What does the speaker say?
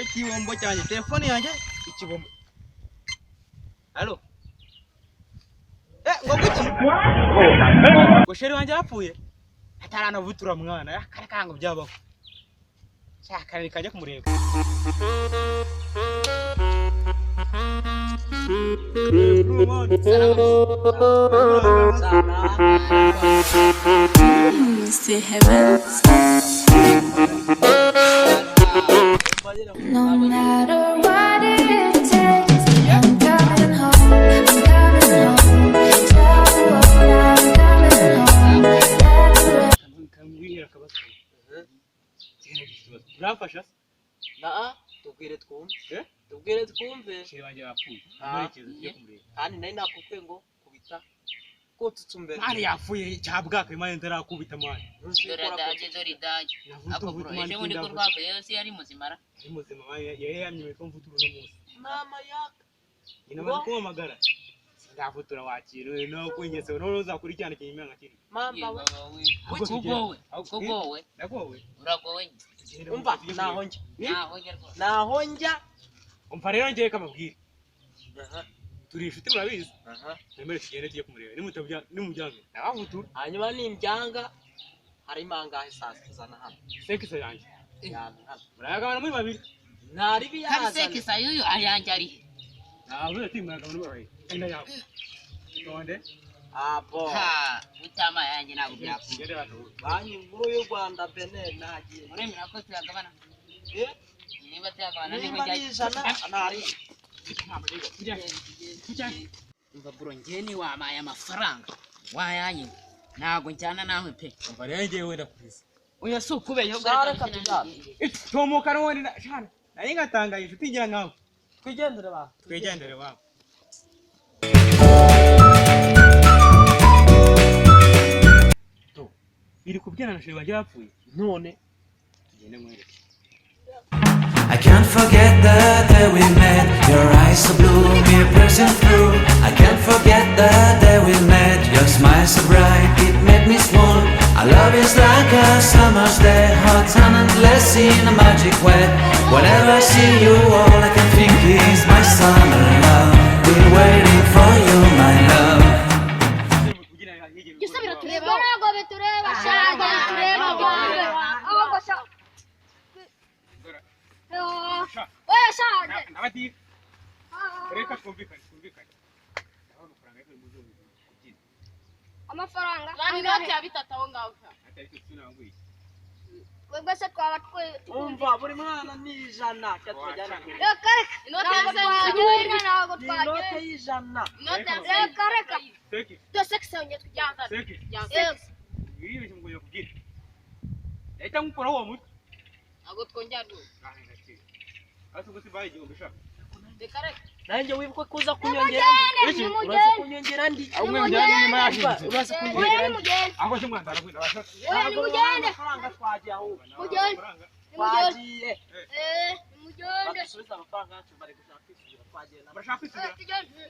Ikibombo cyane telefone yanjye ikibombo. Allo. Ngo guki? Ngo sheri wanjye yapfuye. Atarana vutura mwana yakarakango byabaho. Shaka rikajya kumureba. No matter what it takes, I'm coming home. I'm coming home. Tell the world I'm coming home. Urafasha? Naa tubwire twumve. Tubwire twumve. Sheri wanjye yapfuye. Amerekezo cyo kumureba. Kandi nari nakukwe ngo kubita ko tutsumbere. Mari yapfuye cyabwaka Imana ndarakubita mwana. Dore daje. Ako bro, eje muri ko rwava yose yari muzimara. Ari muzima yeye yamye ko mvutura no munsi. Mama yaka. Ina maze kumamagara. Sindavutura wakiriwe no kunyese no uzakurikirana kinyimanga kiri. Mama we. Kugowe. Nagowe. Uragowe. Umva naho njya. Umva rero ngiye kamabwira. Turi inshuti murabizi. Nemere kigende tugiye kumureba. Nimujyanga. Nabavutura. Hanyuma nimbyanga hari mangahe sasa hano. Sekisa yanjye. Murayagabana muri babiri. Ntari biyaza. Sekisa yuyu ayanjye ari. Navuze ati murayagabana muri babiri. Enda yawe. Tonde. Abo. Ha, utama yanjye ntabwo byakunda. Banki nkuru y'u Rwanda Benin nagiye. Uremera ko tuyagabana? Niba tuyagabana niba njana nari. Umva bro ngeni wamaye amafaranga. Wayanye. Ntago njyana nawe pe. Umva rero ngiye wenda kubiza. Oya so kubeyo Zare katujana. Tomoka no wenda shana. Nari ngatangaye inshuti ngira nkawe. Twigendere ba. Twigendere ba. Biri kubyana na sheri wanjye yapfuye. None tugende mwereke. I can't forget the day we met. Your eyes so blue, me pressing through. I can't forget the day we met. Your smile so bright, it made me swoon. Our love is like a summer's day, hot and endless in a magic way. Whenever I see you, all I can think is my summer love. Been waiting for you, my love. Nabati. Reka kumvikana. Amafaranga. Bani note ya bitatu aho ngaho. Atari kusuna ngwi. Webwe se twaba umva buri mwana ni ijana cyatujyana. Reka Inote ya ntabwo twagiye. Inote y'ijana. Inote ya reka. Seki. To section tujyana. Seki. Iri bisho ngo yakubwira. Leta ngukora wo mutwe. Ago twongera du. Aso gusibaye igihombe shaka. Reka reka. Nanjye wibuke kuza kunyongera ndi. Uraza kunyongera ndi. Umwe mujyanye nyuma yashinze. Uraza kunyongera ndi. Aho se mwandara kwinda bashaka. Oya ni mugende. Amafaranga twagiye ahubwo Mugende. twagiye Nimugende. badusubiza amafaranga yacu bari gushaka kwishyura twagenda Barashaka kwisubira. Tugende.